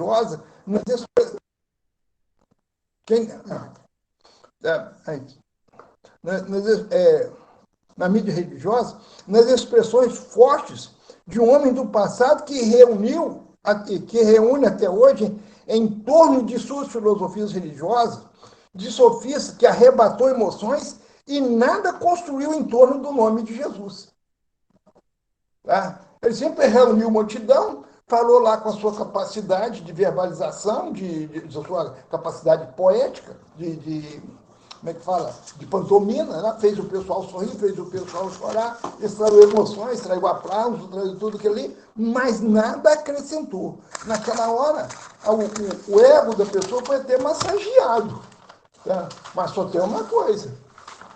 religiosa, na mídia religiosa, nas expressões fortes de um homem do passado que reúne até hoje em torno de suas filosofias religiosas, de sofistas que arrebatou emoções e nada construiu em torno do nome de Jesus. Tá? Ele sempre reuniu multidão, falou lá com a sua capacidade de verbalização, de sua capacidade poética, como é que fala? De pantomima, né? Fez o pessoal sorrir, fez o pessoal chorar, extraiu emoções, extraiu aplausos, extraiu tudo aquilo ali, mas nada acrescentou. Naquela hora, o ego da pessoa foi até massageado. Tá? Mas só tem uma coisa,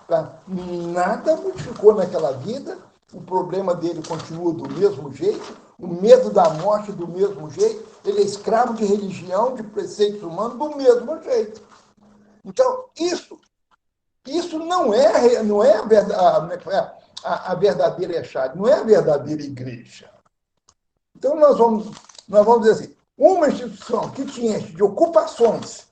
tá? Nada modificou naquela vida, o problema dele continua do mesmo jeito, o medo da morte do mesmo jeito, ele é escravo de religião, de preceitos humanos do mesmo jeito. Então, isso não é a verdadeira chave, não é a verdadeira igreja. Então, nós vamos dizer assim, uma instituição que te enche de ocupações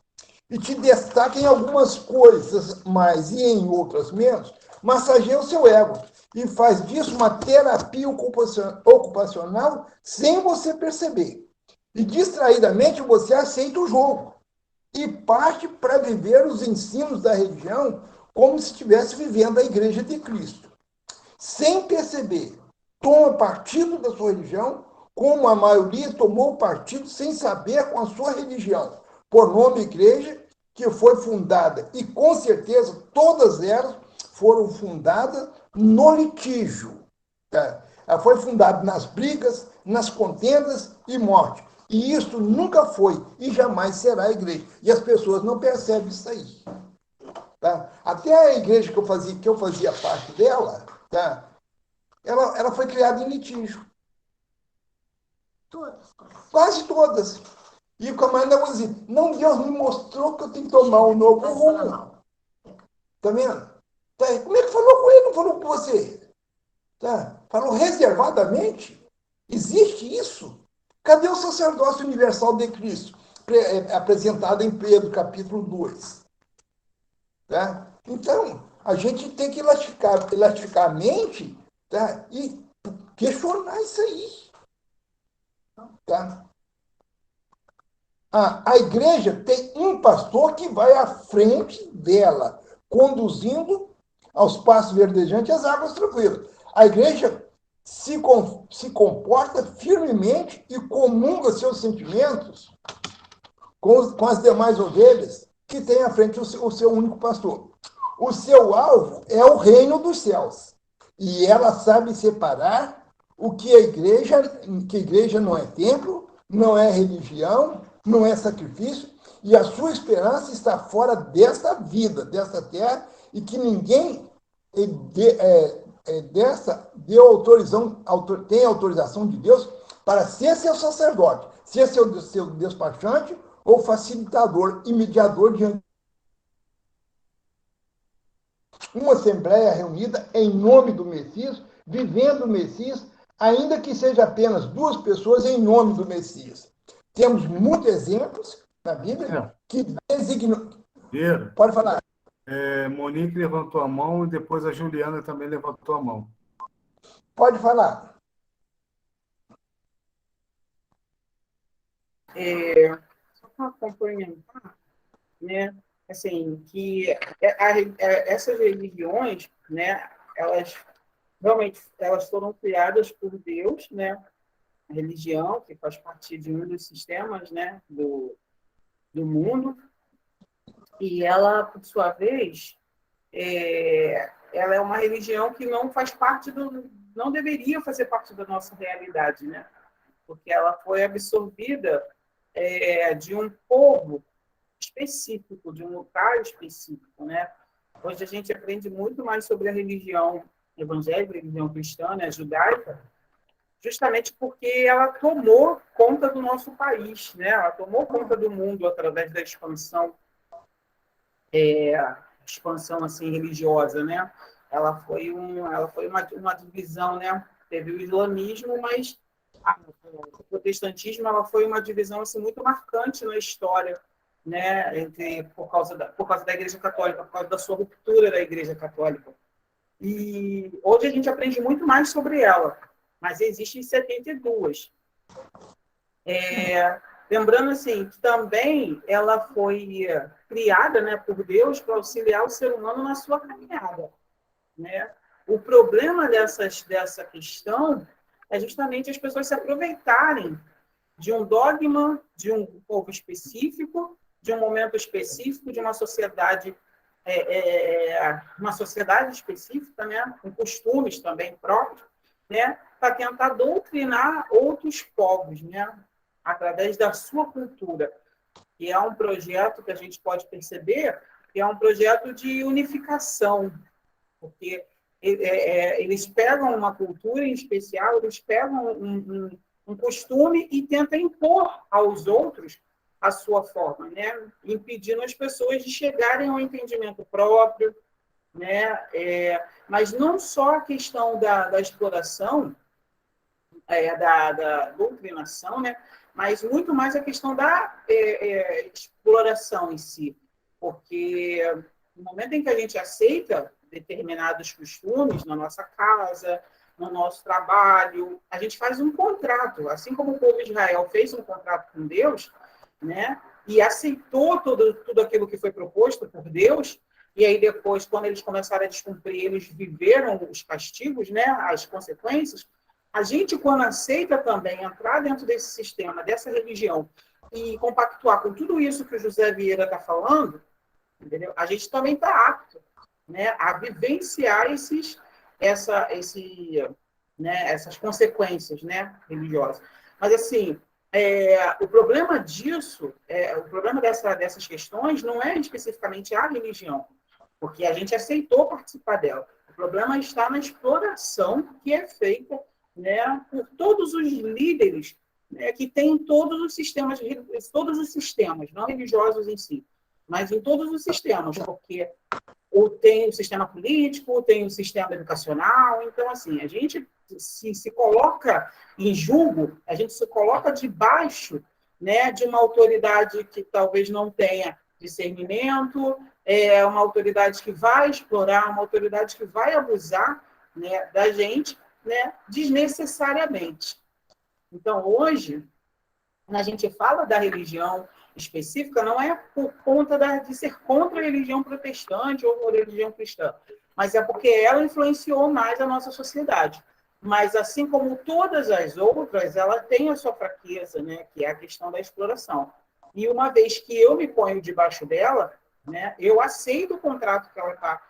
e te destaca em algumas coisas mais e em outras menos, massageia o seu ego e faz disso uma terapia ocupacional sem você perceber. E distraidamente você aceita o jogo e parte para viver os ensinos da religião como se estivesse vivendo a Igreja de Cristo. Sem perceber, toma partido da sua religião, como a maioria tomou partido sem saber com a sua religião, por nome igreja, que foi fundada, e com certeza todas elas foram fundadas no litígio. Tá? Ela foi fundada nas brigas, nas contendas e morte. E isso nunca foi e jamais será a igreja. E as pessoas não percebem isso aí. Tá? Até a igreja que eu fazia parte dela, tá? Ela foi criada em litígio. Todas. Quase todas. E o camarada vai dizer, não, Deus me mostrou que eu tenho que tomar um novo rumo. Tá vendo? Tá? Como é que falou com ele? Não falou com você? Tá? Falou reservadamente? Existe isso? Cadê o sacerdócio universal de Cristo? Apresentado em Pedro, capítulo 2. Tá? Então, a gente tem que elastificar a mente, tá? E questionar isso aí. Tá? A igreja tem um pastor que vai à frente dela, conduzindo aos passos verdejantes as águas tranquilas. A igreja se comporta firmemente e comunga seus sentimentos com as demais ovelhas que tem à frente o seu único pastor. O seu alvo é o reino dos céus. E ela sabe separar o que que a igreja não é templo, não é religião, não é sacrifício, e a sua esperança está fora desta vida, desta terra, e que ninguém tem autorização de Deus para ser seu sacerdote, ser seu despachante ou facilitador e mediador diante uma assembleia reunida em nome do Messias, vivendo o Messias, ainda que seja apenas duas pessoas em nome do Messias. Temos muitos exemplos na Bíblia que designam. Pode falar. Monique levantou a mão e depois a Juliana também levantou a mão. Pode falar. Só para complementar, né? Assim, que essas religiões, né? Elas realmente foram criadas por Deus, né? A religião, que faz parte de um dos sistemas, né? do mundo, e ela, por sua vez, ela é uma religião que não faz parte não deveria fazer parte da nossa realidade, né? Porque ela foi absorvida de um povo específico, de um local específico, né? Hoje a gente aprende muito mais sobre a religião evangélica, a religião cristã, né, judaica, justamente porque ela tomou conta do nosso país, né? Ela tomou conta do mundo através da expansão assim religiosa, né? Ela foi uma divisão, né? Teve o islamismo, mas o protestantismo ela foi uma divisão assim, muito marcante na história, né, por causa da Igreja Católica, por causa da sua ruptura da Igreja Católica. E hoje a gente aprende muito mais sobre ela, mas existem 72. Lembrando assim, que também ela foi criada, né, por Deus para auxiliar o ser humano na sua caminhada, né? O problema dessa questão é justamente as pessoas se aproveitarem de um dogma, de um povo específico, de um momento específico, de uma sociedade específica, né, com costumes também próprios, né, para tentar doutrinar outros povos, né, através da sua cultura. E é um projeto que a gente pode perceber que é um projeto de unificação, porque eles pegam uma cultura em especial, eles pegam um costume e tentam impor aos outros a sua forma, né? Impedindo as pessoas de chegarem ao entendimento próprio, né? Mas não só a questão da exploração, da doutrinação, né? Mas muito mais a questão da exploração em si, porque no momento em que a gente aceita determinados costumes na nossa casa, no nosso trabalho, a gente faz um contrato, assim como o povo de Israel fez um contrato com Deus, né? E aceitou tudo aquilo que foi proposto por Deus, e aí depois, quando eles começaram a descumprir, eles viveram os castigos, né? As consequências. A gente, quando aceita também entrar dentro desse sistema, dessa religião, e compactuar com tudo isso que o José Vieira está falando, entendeu? A gente também está apto, né, a vivenciar essas consequências, né, religiosas. Mas, assim, o problema disso, o problema dessas questões não é especificamente a religião, porque a gente aceitou participar dela. O problema está na exploração que é feita, né, por todos os líderes, né, que têm todos os sistemas, não religiosos em si, mas em todos os sistemas, porque tem o sistema político, tem o sistema educacional. Então, assim, a gente se coloca em julgo, a gente se coloca debaixo, né, de uma autoridade que talvez não tenha discernimento, uma autoridade que vai explorar, uma autoridade que vai abusar, né, da gente, né, desnecessariamente. Então, hoje, quando a gente fala da religião específica, não é por conta de ser contra a religião protestante ou a religião cristã, mas é porque ela influenciou mais a nossa sociedade. Mas, assim como todas as outras, ela tem a sua fraqueza, né, que é a questão da exploração. E uma vez que eu me ponho debaixo dela, né, eu aceito o contrato que ela está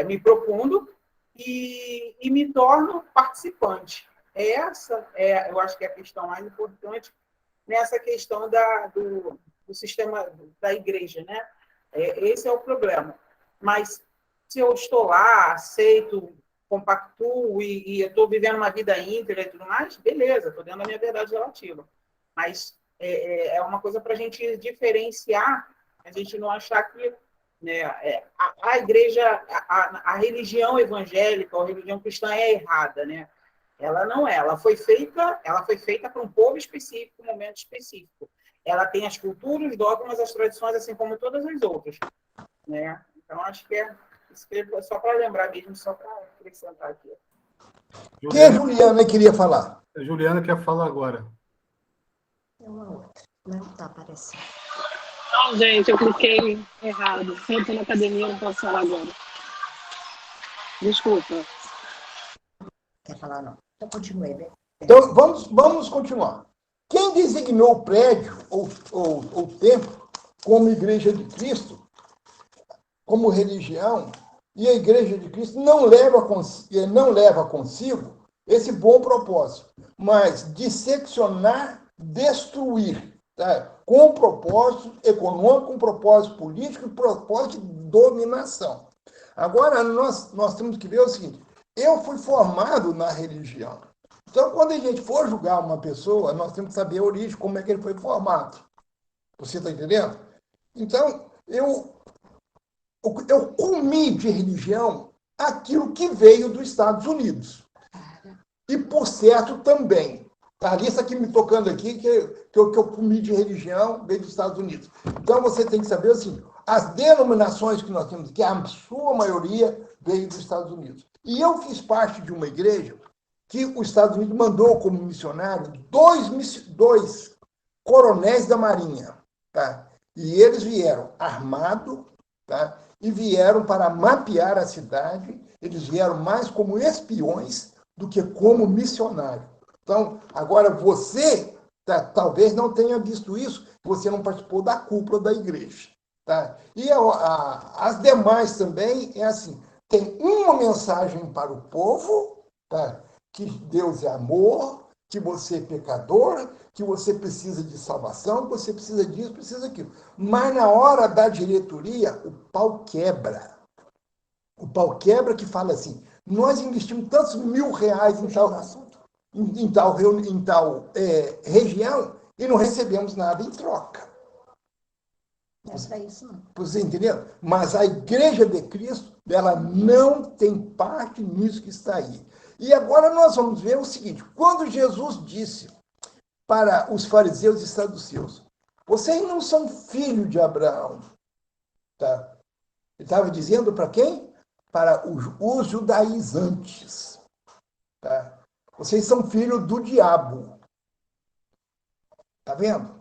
me propondo e me torno participante. Eu acho que é a questão mais importante nessa questão do sistema da igreja, né? Esse é o problema. Mas se eu estou lá, aceito, compactuo e eu estou vivendo uma vida íntegra e tudo mais, beleza, estou dando a minha verdade relativa. Mas é uma coisa para a gente diferenciar, a gente não achar que, né, a igreja, a religião evangélica ou a religião cristã é errada, né? Ela não é. Ela foi feita para um povo específico, um momento específico. Ela tem as culturas, os dogmas, as tradições, assim como todas as outras, né? Então, acho que só para lembrar mesmo, só para acrescentar aqui. Quem a Juliana queria falar? A Juliana quer falar agora. É uma outra. Não está aparecendo. Não, gente, eu cliquei errado. Eu estou na academia, não posso falar agora. Desculpa. Quer falar, não? Então, continue, né? Então, vamos continuar. Quem designou o prédio ou o templo como Igreja de Cristo, como religião, e a Igreja de Cristo não leva consigo esse bom propósito, mas disseccionar, destruir, tá? Com propósito econômico, com propósito político e propósito de dominação. Agora, nós temos que ver o seguinte: eu fui formado na religião. Então, quando a gente for julgar uma pessoa, nós temos que saber a origem, como é que ele foi formado. Você está entendendo? Então, eu comi de religião aquilo que veio dos Estados Unidos. E, por certo, também Tá, a lista aqui me tocando aqui, que eu comi de religião veio dos Estados Unidos. Então, você tem que saber, assim, as denominações que nós temos, que a sua maioria veio dos Estados Unidos. E eu fiz parte de uma igreja que os Estados Unidos mandou como missionário dois coronéis da Marinha, tá? E eles vieram armados, tá? E vieram para mapear a cidade, eles vieram mais como espiões do que como missionários. Então, agora você talvez não tenha visto isso, você não participou da cúpula da igreja. Tá? E as demais também é assim, tem uma mensagem para o povo, tá? Que Deus é amor, que você é pecador, que você precisa de salvação, que você precisa disso, precisa daquilo. Mas na hora da diretoria, o pau quebra. O pau quebra que fala assim, nós investimos tantos R$1.000 em tal região e não recebemos nada em troca. Não é para isso, não. Você entendeu? Mas a Igreja de Cristo, ela não tem parte nisso que está aí. E agora nós vamos ver o seguinte, quando Jesus disse para os fariseus e saduceus, vocês não são filhos de Abraão. Tá? Ele estava dizendo para quem? Para os judaizantes. Tá? Vocês são filhos do diabo. Tá vendo?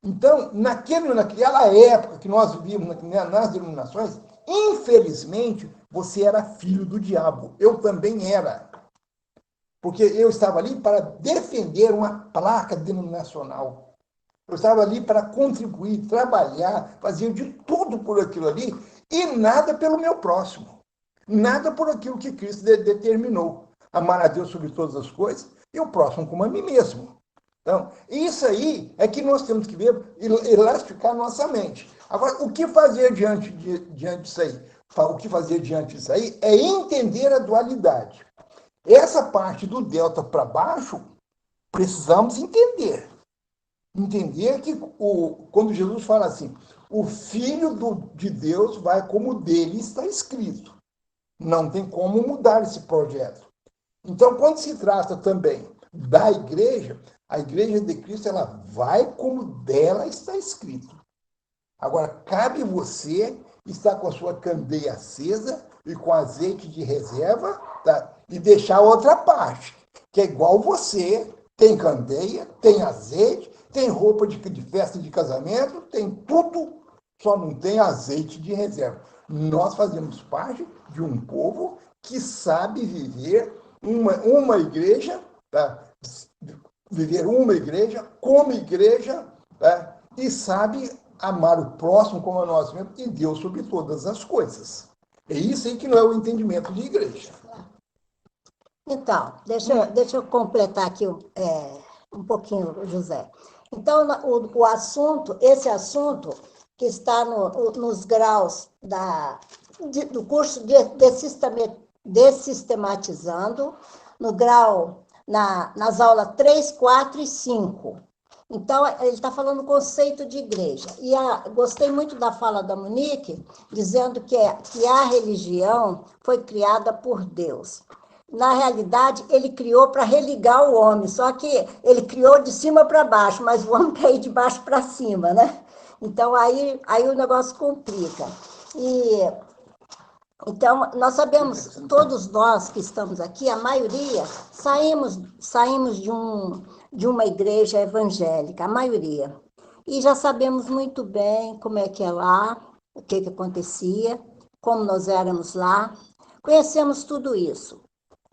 Então, naquela época que nós vivíamos nas denominações, infelizmente, você era filho do diabo. Eu também era. Porque eu estava ali para defender uma placa denominacional. Eu estava ali para contribuir, trabalhar, fazer de tudo por aquilo ali e nada pelo meu próximo. Nada por aquilo que Cristo determinou. Amar a Deus sobre todas as coisas e o próximo como a mim mesmo. Então, isso aí é que nós temos que ver, elastificar nossa mente. Agora, o que fazer diante disso aí? O que fazer diante disso aí é entender a dualidade. Essa parte do delta para baixo, precisamos entender. Entender que quando Jesus fala assim, o Filho de Deus vai como dele está escrito. Não tem como mudar esse projeto. Então, quando se trata também da igreja, a igreja de Cristo, ela vai como dela está escrito. Agora, cabe você estar com a sua candeia acesa e com azeite de reserva, tá? E deixar a outra parte, que é igual você, tem candeia, tem azeite, tem roupa de festa de casamento, tem tudo, só não tem azeite de reserva. Nós fazemos parte de um povo que sabe viver uma igreja, tá? Viver uma igreja, como igreja, tá? E sabe amar o próximo como a nós mesmos e Deus sobre todas as coisas. É isso aí que não é o entendimento de igreja. Então, deixa eu completar aqui um pouquinho, José. Então, esse assunto que está nos graus do curso Desistematizando, no grau, nas aulas 3, 4 e 5. Então, ele está falando do conceito de igreja. E gostei muito da fala da Monique, dizendo que a religião foi criada por Deus. Na realidade, ele criou para religar o homem, só que ele criou de cima para baixo, mas o homem quer ir de baixo para cima, né? Então, aí o negócio complica. Então, nós sabemos, todos nós que estamos aqui, a maioria, saímos de uma igreja evangélica, a maioria. E já sabemos muito bem como é que é lá, o que acontecia, como nós éramos lá. Conhecemos tudo isso.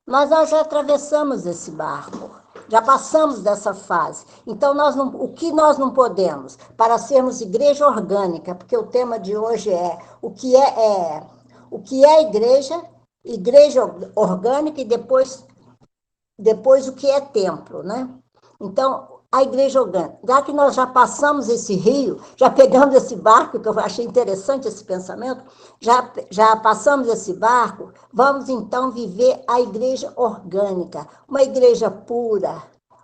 Mas nós já atravessamos esse barco, já passamos dessa fase. Então, o que nós não podemos? Para sermos igreja orgânica, porque o tema de hoje é o que é igreja orgânica e depois o que é templo, né? Então, a igreja orgânica, já que nós já passamos esse rio, já pegamos esse barco, que eu achei interessante esse pensamento, já passamos esse barco, vamos então viver a igreja orgânica, uma igreja pura,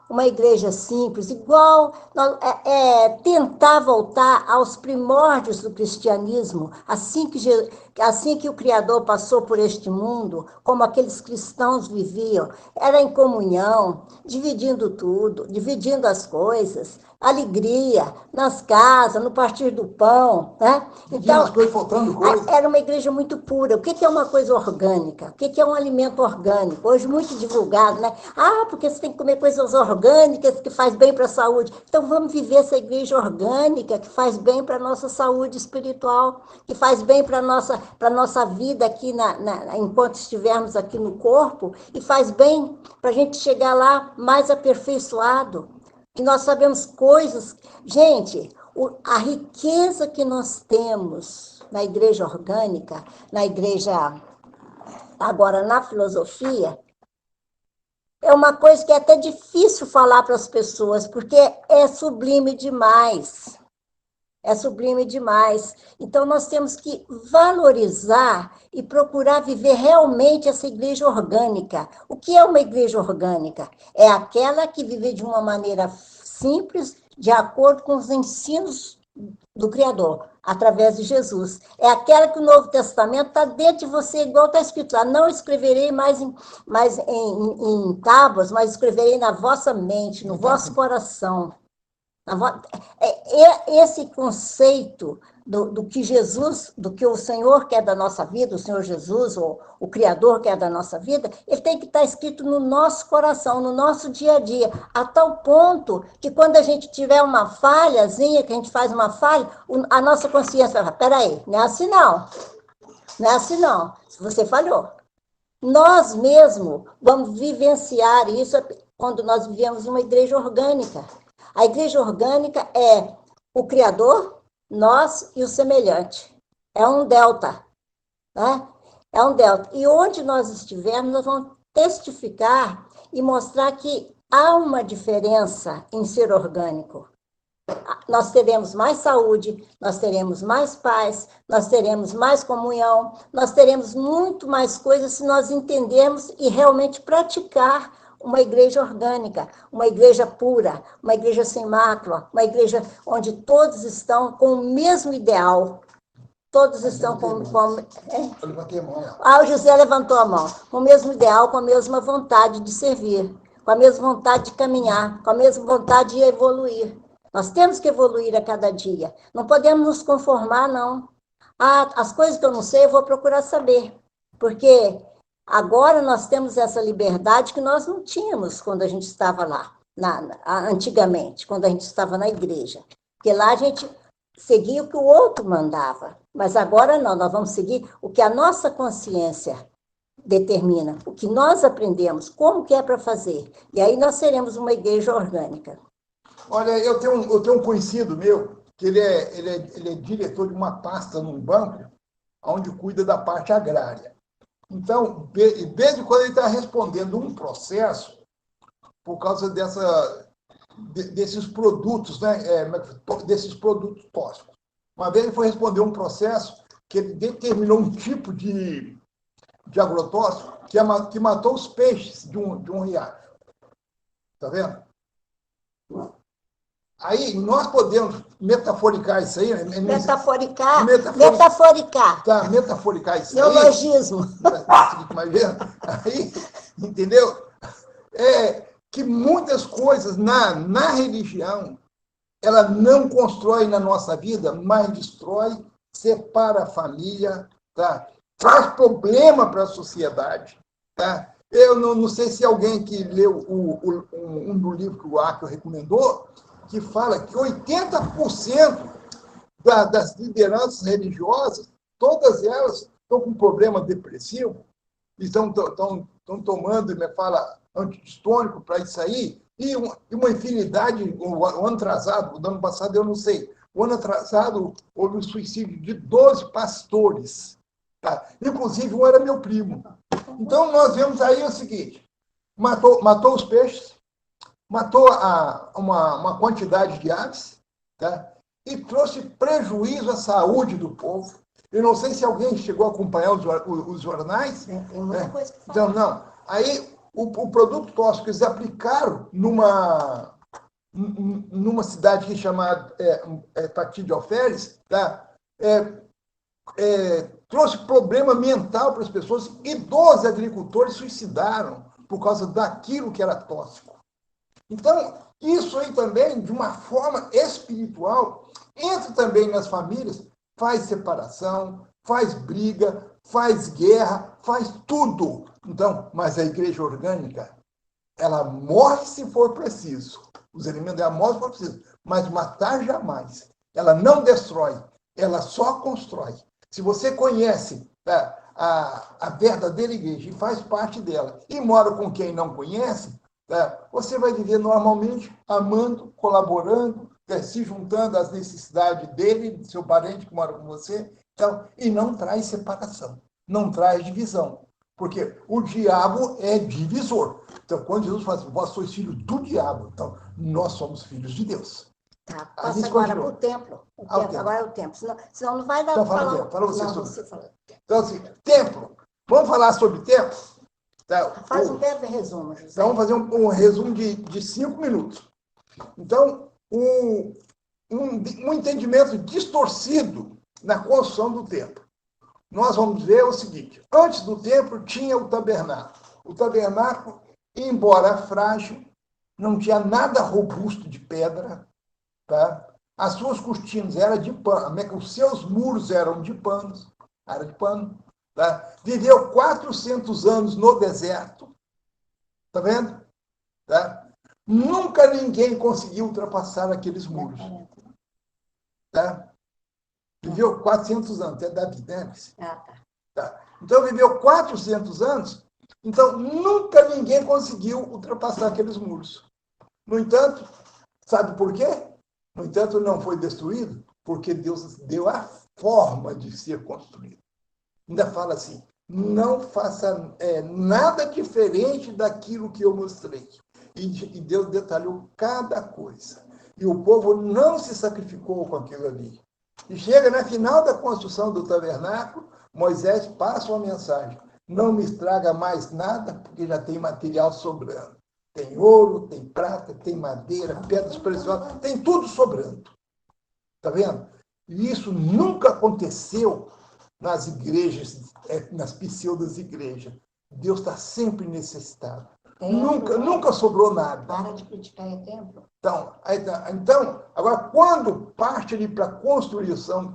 uma igreja simples, igual tentar voltar aos primórdios do cristianismo, assim assim que o Criador passou por este mundo, como aqueles cristãos viviam, era em comunhão, dividindo tudo, dividindo as coisas, alegria, nas casas, no partir do pão, né? Então, as coisas faltando coisa. Era uma igreja muito pura. O que é uma coisa orgânica? O que é um alimento orgânico? Hoje muito divulgado, né? Porque você tem que comer coisas orgânicas que faz bem para a saúde. Então vamos viver essa igreja orgânica que faz bem para a nossa saúde espiritual, que faz bem para a nossa vida aqui, enquanto estivermos aqui no corpo, e faz bem para a gente chegar lá mais aperfeiçoado. E nós sabemos coisas... Gente, a riqueza que nós temos na igreja orgânica, na igreja, agora na filosofia, é uma coisa que é até difícil falar para as pessoas, porque é sublime demais. É sublime demais. Então, nós temos que valorizar e procurar viver realmente essa igreja orgânica. O que é uma igreja orgânica? É aquela que vive de uma maneira simples, de acordo com os ensinos do Criador, através de Jesus. É aquela que o Novo Testamento está dentro de você, igual está escrito lá, não escreverei mais em tábuas, mas escreverei na vossa mente, no vosso coração. Esse conceito do que Jesus, do que o Senhor quer da nossa vida, o Senhor Jesus, ou o Criador quer da nossa vida, ele tem que estar escrito no nosso coração, no nosso dia a dia, a tal ponto que quando a gente tiver uma falhazinha, que a gente faz uma falha, a nossa consciência vai falar, peraí, não é assim não, não é assim não, você falhou. Nós mesmos vamos vivenciar isso quando nós vivemos uma igreja orgânica. A igreja orgânica é o Criador, nós e o semelhante. É um delta. Né? É um delta. E onde nós estivermos, nós vamos testificar e mostrar que há uma diferença em ser orgânico. Nós teremos mais saúde, nós teremos mais paz, nós teremos mais comunhão, nós teremos muito mais coisas se nós entendermos e realmente praticar uma igreja orgânica, uma igreja pura, uma igreja sem mácula, uma igreja onde todos estão com o mesmo ideal. Todos estão com... Eu levantei a mão. O José levantou a mão. Com o mesmo ideal, com a mesma vontade de servir, com a mesma vontade de caminhar, com a mesma vontade de evoluir. Nós temos que evoluir a cada dia. Não podemos nos conformar, não. As coisas que eu não sei, eu vou procurar saber. Porque agora nós temos essa liberdade que nós não tínhamos quando a gente estava lá, antigamente, quando a gente estava na igreja. Porque lá a gente seguia o que o outro mandava. Mas agora não, nós vamos seguir o que a nossa consciência determina, o que nós aprendemos, como que é para fazer. E aí nós seremos uma igreja orgânica. Olha, eu tenho um conhecido meu, que ele é diretor de uma pasta num banco, onde cuida da parte agrária. Então, desde quando ele está respondendo um processo, por causa desses produtos, né, desses produtos tóxicos. Uma vez ele foi responder um processo que ele determinou um tipo de agrotóxico que matou os peixes de um riacho. Está vendo? Aí nós podemos metaforicar isso aí. Metaforicar. Tá, metaforicar isso Neologismo. Imagina. Aí, entendeu? Que muitas coisas na religião, ela não constrói na nossa vida, mas destrói, separa a família, tá? Traz problema para a sociedade. Tá? Eu não sei se alguém que leu um do livro que o Acre recomendou, que fala que 80% das lideranças religiosas, todas elas estão com problema depressivo, estão tomando, me fala, antidistônico para isso aí, e uma infinidade, o ano atrasado, o ano passado eu não sei, o ano atrasado houve o suicídio de 12 pastores, tá? Inclusive um era meu primo. Então nós vemos aí o seguinte, matou os peixes, matou uma quantidade de aves, tá? E trouxe prejuízo à saúde do povo. Eu não sei se alguém chegou a acompanhar os jornais. Tem muita coisa que fala. Então, não. Aí, o produto tóxico que eles aplicaram numa cidade que é chamada Tati de Alferes, tá? trouxe problema mental para as pessoas, e 12 agricultores suicidaram por causa daquilo que era tóxico. Então, isso aí também, de uma forma espiritual, entra também nas famílias, faz separação, faz briga, faz guerra, faz tudo. Então, mas a igreja orgânica, ela morre se for preciso. Os elementos dela morrem se for preciso. Mas matar jamais. Ela não destrói, ela só constrói. Se você conhece a verdadeira igreja e faz parte dela e mora com quem não conhece, você vai viver normalmente, amando, colaborando, se juntando às necessidades dele, do seu parente que mora com você, então, e não traz separação, não traz divisão. Porque o diabo é divisor. Então, quando Jesus fala assim, vós sois filhos do diabo, então, nós somos filhos de Deus. Tá, passa agora para o templo. Agora é o templo. Senão não vai dar então, para falar. Fala você não, sobre você fala. Então, assim, templo. Vamos falar sobre templo? Tá, faz um breve resumo, José. Então, vamos fazer um resumo de 5 minutos. Então, um entendimento distorcido na construção do templo. Nós vamos ver o seguinte: antes do templo tinha o tabernáculo. O tabernáculo, embora frágil, não tinha nada robusto de pedra, tá? As suas cortinas eram de pano, os seus muros eram de pano, tá? Viveu 400 anos no deserto, tá vendo? Tá? Nunca ninguém conseguiu ultrapassar aqueles muros, tá? Viveu 400 anos, até Davi, né? Tá. Então, viveu 400 anos, então nunca ninguém conseguiu ultrapassar aqueles muros. No entanto, sabe por quê? No entanto, não foi destruído, porque Deus deu a forma de ser construído. Ainda fala assim, não faça nada diferente daquilo que eu mostrei. E Deus detalhou cada coisa. E o povo não se sacrificou com aquilo ali. E chega no final da construção do tabernáculo, Moisés passa uma mensagem: não me estraga mais nada, porque já tem material sobrando. Tem ouro, tem prata, tem madeira, pedras preciosas, tem tudo sobrando. Está vendo? E isso nunca aconteceu nas igrejas, nas pseudas igrejas. Deus está sempre necessitado. Nunca sobrou nada. Para de criticar o templo. Então, agora, quando parte ali para a construção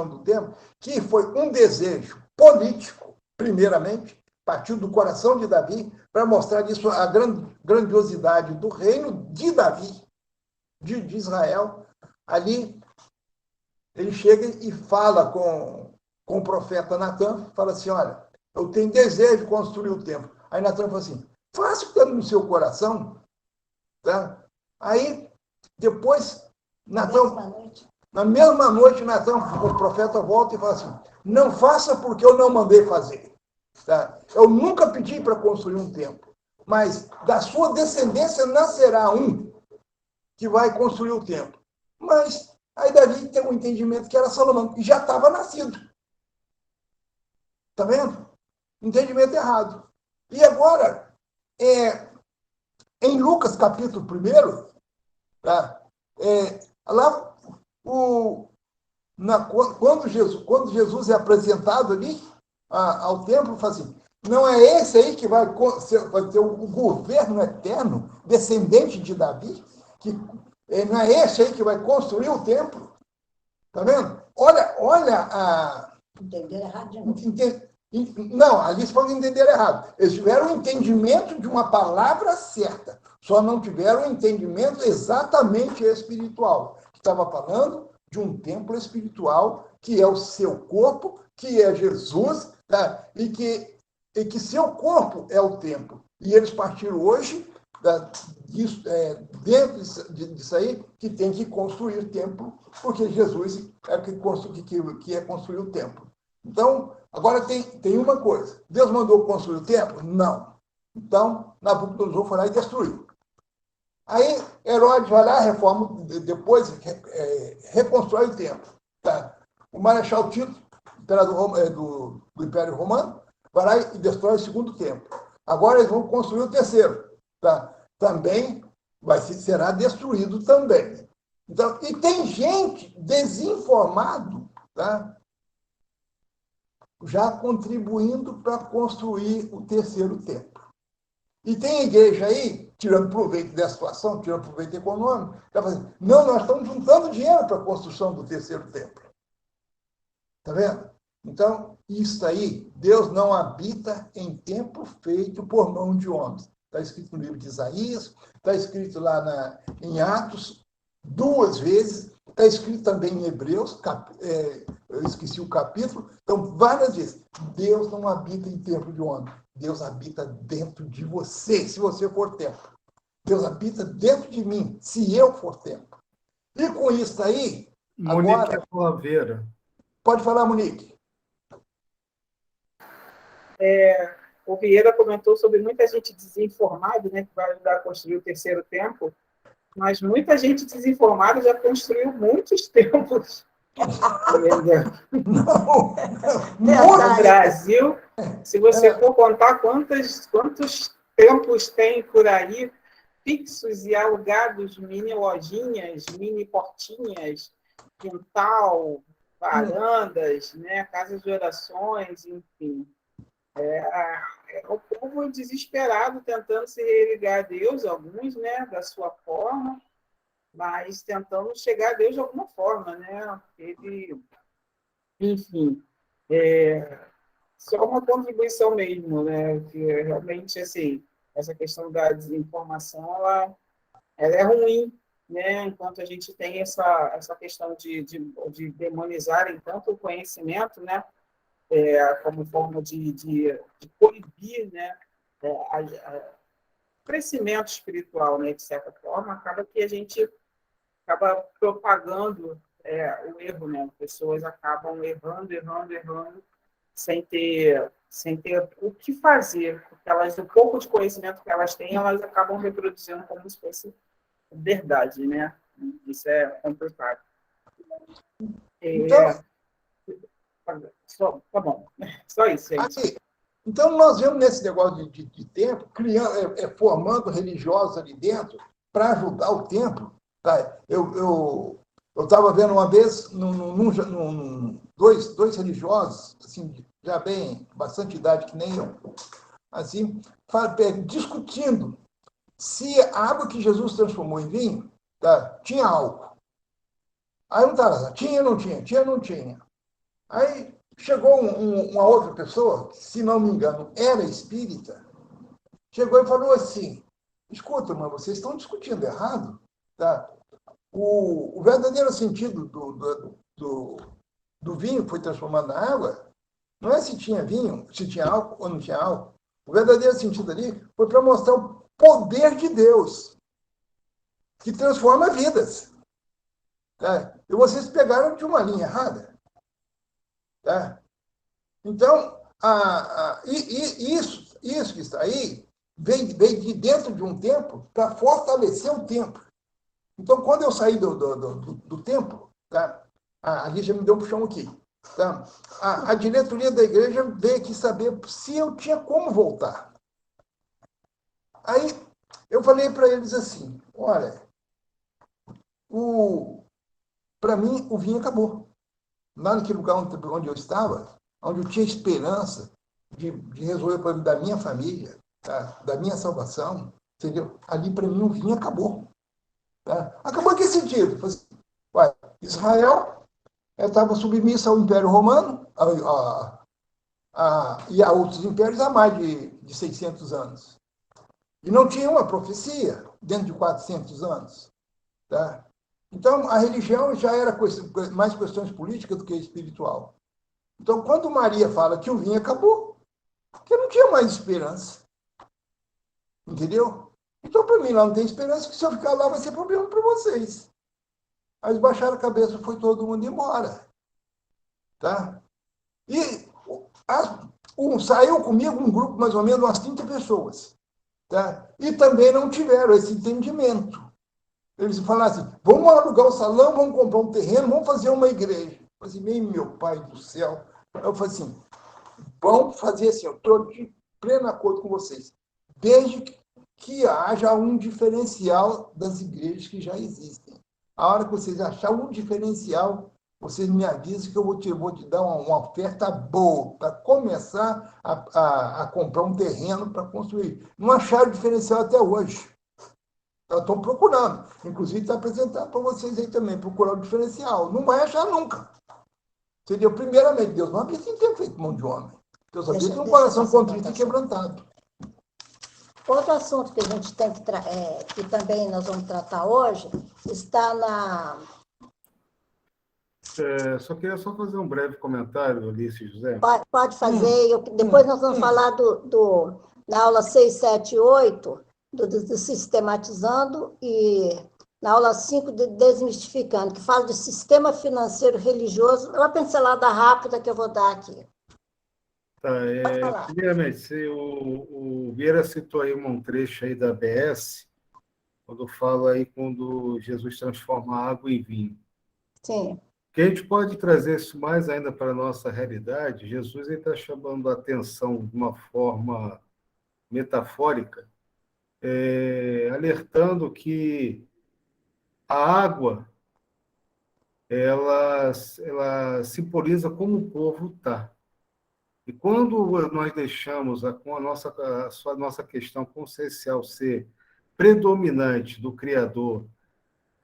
do templo, que foi um desejo político, primeiramente, partiu do coração de Davi, para mostrar isso, a grandiosidade do reino de Davi, de Israel. Ali, ele chega e fala com o profeta Natan, fala assim, olha, eu tenho desejo de construir o templo. Aí Natan fala assim, faça o que está no seu coração. Tá? Aí, depois, Natan, na mesma noite, Natan, o profeta volta e fala assim, não faça porque eu não mandei fazer. Tá? Eu nunca pedi para construir um templo, mas da sua descendência nascerá um que vai construir o templo. Mas aí Davi tem um entendimento que era Salomão, que já estava nascido. Está vendo? Entendimento errado. E agora, em capítulo 1, tá? Lá, quando Jesus é apresentado ali ao templo, fala assim, não é esse aí que vai ter o governo eterno, descendente de Davi? Não é esse aí que vai construir o templo? Está vendo? Olha a... Entenderam errado de novo. Não, ali eles podem entender errado. Eles tiveram o entendimento de uma palavra certa, só não tiveram o entendimento exatamente espiritual. Estava falando de um templo espiritual, que é o seu corpo, que é Jesus, tá? e que seu corpo é o templo. E eles partiram hoje dentro disso aí, que tem que construir o templo, porque Jesus é que é construir o templo. Então, agora tem uma coisa. Deus mandou construir o templo? Não. Então, Nabucodonosor foi lá e destruiu. Aí, Herodes vai lá, reforma, depois reconstrói o templo. Tá? O Marechal Tito, imperador do Império Romano, vai lá e destrói o segundo templo. Agora eles vão construir o terceiro. Tá? Também será destruído também. Então, e tem gente desinformado, tá? já contribuindo para construir o terceiro templo. E tem igreja aí, tirando proveito dessa situação, tirando proveito econômico, está fazendo, não, nós estamos juntando dinheiro para a construção do terceiro templo. Está vendo? Então, isso aí, Deus não habita em templo feito por mão de homens. Está escrito no livro de Isaías, está escrito lá em Atos, 2 vezes, está escrito também em Hebreus, eu esqueci o capítulo, então, várias vezes, Deus não habita em templo de homem, Deus habita dentro de você, se você for templo. Deus habita dentro de mim, se eu for templo. E com isso aí, Monique agora... Flaveira. Pode falar, Monique. O Vieira comentou sobre muita gente desinformada, né, que vai ajudar a construir o terceiro templo, mas muita gente desinformada já construiu muitos templos. Não, No Brasil, se você for contar quantos templos tem por aí, fixos e alugados, mini lojinhas, mini portinhas, quintal, varandas, né, casas de orações, enfim. É o povo desesperado tentando se religar a Deus, alguns, né, da sua forma, mas tentando chegar a Deus de alguma forma, né? Enfim, só uma contribuição mesmo, né? Que realmente, assim, essa questão da desinformação, ela é ruim, né? Enquanto a gente tem essa questão de demonizarem tanto o conhecimento, né? Como forma de coibir, né? O crescimento espiritual, né? De certa forma, acaba que a gente acaba propagando o erro, né? Pessoas acabam errando, sem ter o que fazer, porque o pouco de conhecimento que elas têm, elas acabam reproduzindo como se fosse verdade, né? Isso é complicado. Então, Tá bom. Só isso, gente. aqui, então, nós vemos nesse negócio de templo, formando religiosos ali dentro para ajudar o templo. Tá? Eu estava vendo uma vez dois religiosos, assim, já bem, bastante idade que nem eu, assim, discutindo se a água que Jesus transformou em vinho, tá, tinha álcool. Aí um estava, tinha ou não tinha? Tinha ou não tinha? Aí chegou uma outra pessoa, que, se não me engano, era espírita, chegou e falou assim, escuta, mas vocês estão discutindo errado, tá? O verdadeiro sentido do vinho que foi transformado na água não é se tinha vinho, se tinha álcool ou não tinha álcool. O verdadeiro sentido ali foi para mostrar o poder de Deus, que transforma vidas. Tá? E vocês pegaram de uma linha errada. Tá? Então, isso que está aí vem de dentro de um templo para fortalecer o templo. Então, quando eu saí do templo, tá? A Lígia me deu um puxão aqui. Tá? A diretoria da igreja veio aqui saber se eu tinha como voltar. Aí eu falei para eles assim, olha, para mim o vinho acabou. Lá naquele lugar onde eu estava, onde eu tinha esperança de resolver o problema da minha família, tá? Da minha salvação, entendeu? Ali para mim o vinho acabou. Tá? Acabou em que sentido? Israel estava submissa ao Império Romano e a outros impérios há mais de 600 anos. E não tinha uma profecia dentro de 400 anos. Tá? Então, a religião já era mais questões políticas do que espiritual. Então, quando Maria fala que o vinho acabou, porque não tinha mais esperança. Entendeu? Então, para mim, lá não tem esperança, que se eu ficar lá vai ser problema para vocês. Aí eles baixaram a cabeça, foi todo mundo embora. Tá? E saiu comigo um grupo, mais ou menos, umas 30 pessoas. Tá? E também não tiveram esse entendimento. Eles falaram assim, vamos alugar um salão, vamos comprar um terreno, vamos fazer uma igreja. Eu falei assim, meu pai do céu. Eu falei assim, vamos fazer assim, eu estou de pleno acordo com vocês. Desde que haja um diferencial das igrejas que já existem. A hora que vocês acharem um diferencial, vocês me avisem que eu vou te dar uma oferta boa para começar a comprar um terreno para construir. Não acharam diferencial até hoje. Estão procurando. Inclusive, está apresentando para vocês aí também, procurar o diferencial. Não vai achar nunca. Seria, primeiramente, Deus não havia ter feito mão de homem. Deus havia ter um coração contrito e quebrantado. Outro assunto que a gente tem que também nós vamos tratar hoje, está na... Só queria fazer um breve comentário, Alice José. Pode fazer. Depois nós vamos falar na aula 6, 7 e 8, do sistematizando, e na aula 5, de desmistificando, que fala de sistema financeiro religioso. Uma pincelada rápida que eu vou dar aqui. Tá, primeiramente, o Vieira citou aí um trecho aí da ABS, quando fala aí quando Jesus transforma a água em vinho. Sim. Que a gente pode trazer isso mais ainda para a nossa realidade. Jesus está chamando a atenção de uma forma metafórica, alertando que a água ela simboliza como o povo está. E quando nós deixamos com a nossa questão consciencial ser predominante do Criador,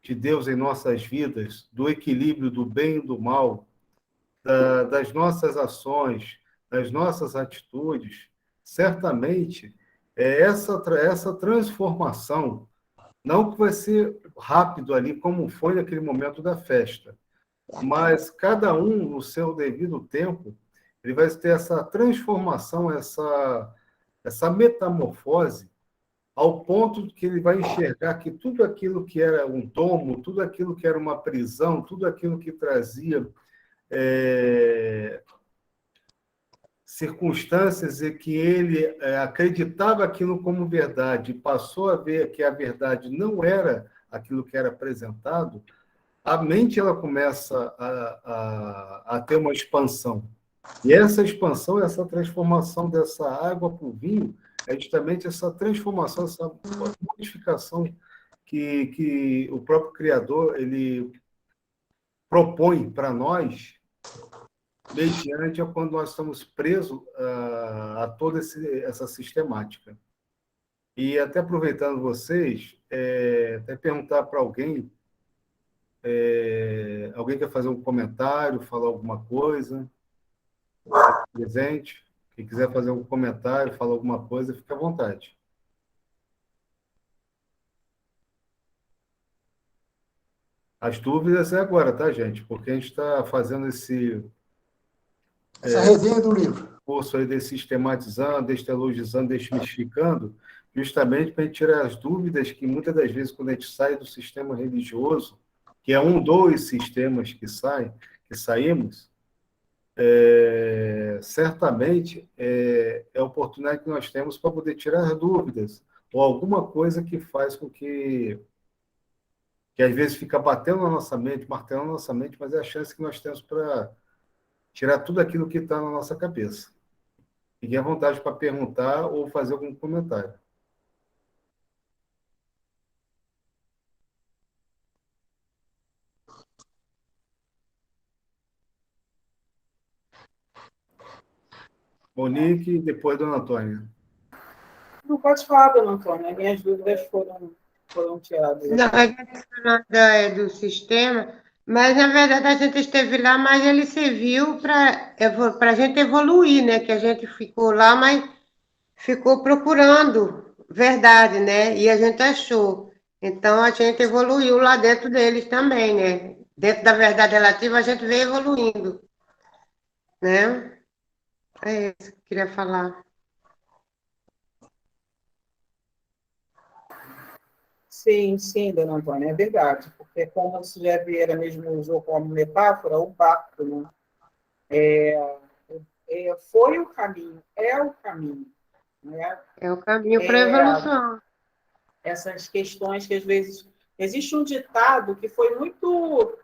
de Deus em nossas vidas, do equilíbrio do bem e do mal, das nossas ações, das nossas atitudes, certamente essa transformação, não que vai ser rápido ali, como foi naquele momento da festa, mas cada um, no seu devido tempo, ele vai ter essa transformação, essa metamorfose, ao ponto que ele vai enxergar que tudo aquilo que era um tomo, tudo aquilo que era uma prisão, tudo aquilo que trazia circunstâncias em que ele acreditava aquilo como verdade e passou a ver que a verdade não era aquilo que era apresentado, a mente ela começa a ter uma expansão. E essa expansão, essa transformação dessa água para o vinho, é justamente essa transformação, essa modificação que o próprio Criador ele propõe para nós, mediante quando nós estamos presos a toda essa sistemática. E até aproveitando vocês, até perguntar para alguém quer fazer um comentário, falar alguma coisa? Presente? Quem quiser fazer um comentário, falar alguma coisa, fique à vontade. As dúvidas é agora, tá, gente? Porque a gente está fazendo essa resenha do livro. Curso aí sistematizando, destelogizando, desmistificando, justamente para a gente tirar as dúvidas que muitas das vezes, quando a gente sai do sistema religioso, que é um dos sistemas que saímos, certamente é a oportunidade que nós temos para poder tirar dúvidas, ou alguma coisa que faz com que às vezes fica batendo na nossa mente, martelando na nossa mente, mas é a chance que nós temos para tirar tudo aquilo que está na nossa cabeça. Fique à vontade para perguntar ou fazer algum comentário. Monique e depois Dona Antônia. Não pode falar, Dona Antônia, minhas dúvidas foram tiradas. Não, a gente falando do sistema, mas na verdade a gente esteve lá, mas ele serviu para a gente evoluir, né? Que a gente ficou lá, mas ficou procurando verdade, né? E a gente achou. Então a gente evoluiu lá dentro deles também, né? Dentro da verdade relativa a gente veio evoluindo, né? É isso que eu queria falar. Sim, sim, Dona Antônia, é verdade, porque como o José Vieira mesmo usou como metáfora, o pacto, né? Foi o caminho, é o caminho. Né? É o caminho para a evolução. Essas questões que, às vezes, existe um ditado que foi muito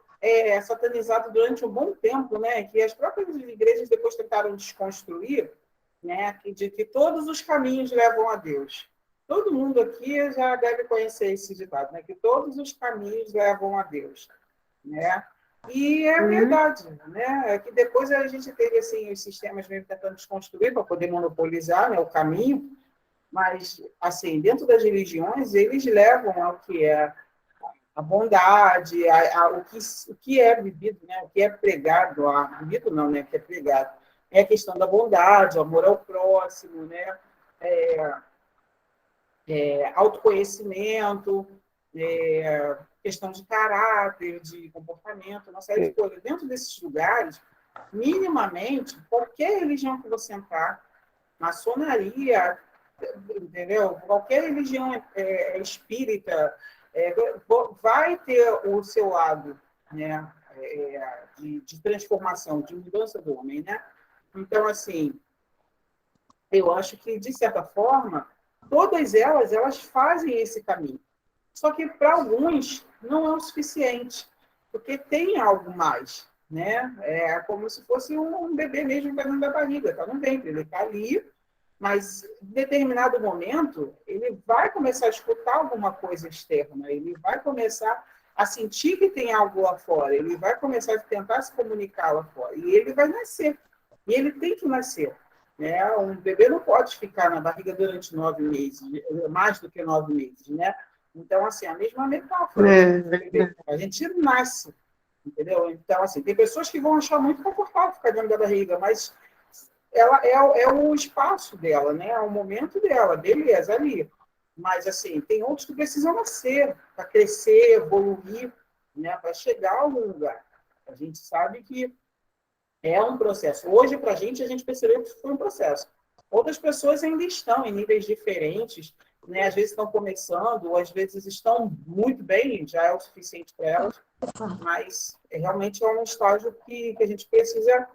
satanizado durante um bom tempo, né? Que as próprias igrejas depois tentaram desconstruir, né? De que todos os caminhos levam a Deus. Todo mundo aqui já deve conhecer esse ditado, né? Que todos os caminhos levam a Deus, né? E é verdade, né? É que depois a gente teve assim, os sistemas mesmo tentando desconstruir para poder monopolizar, né, o caminho, mas assim, dentro das religiões, eles levam ao que é a bondade, o que é vivido, né? O que é pregado, vivido não, né? O que é pregado. É a questão da bondade, o amor ao próximo, né? Autoconhecimento, questão de caráter, de comportamento, uma série de coisas. Dentro desses lugares, minimamente, qualquer religião que você entrar, maçonaria, entendeu? Qualquer religião espírita vai ter o seu lado, né? De transformação, de mudança do homem, né? Então, assim, eu acho que, de certa forma, todas elas fazem esse caminho. Só que, para alguns, não é o suficiente, porque tem algo mais, né? É como se fosse um bebê mesmo dentro da barriga, está no ventre, ele está ali, mas em determinado momento, ele vai começar a escutar alguma coisa externa, ele vai começar a sentir que tem algo lá fora, ele vai começar a tentar se comunicar lá fora, e ele vai nascer, e ele tem que nascer. Né? Um bebê não pode ficar na barriga durante 9 meses, mais do que 9 meses, né? Então, assim, a mesma metáfora. A gente nasce, entendeu? Então, assim, tem pessoas que vão achar muito confortável ficar dentro da barriga, mas ela é o espaço dela, né? É o momento dela, beleza, ali. Mas, assim, tem outros que precisam nascer para crescer, evoluir, né? Para chegar a algum lugar. A gente sabe que é um processo. Hoje, para a gente percebeu que foi um processo. Outras pessoas ainda estão em níveis diferentes, né? Às vezes estão começando, ou às vezes estão muito bem, já é o suficiente para elas, mas realmente é um estágio que a gente precisa,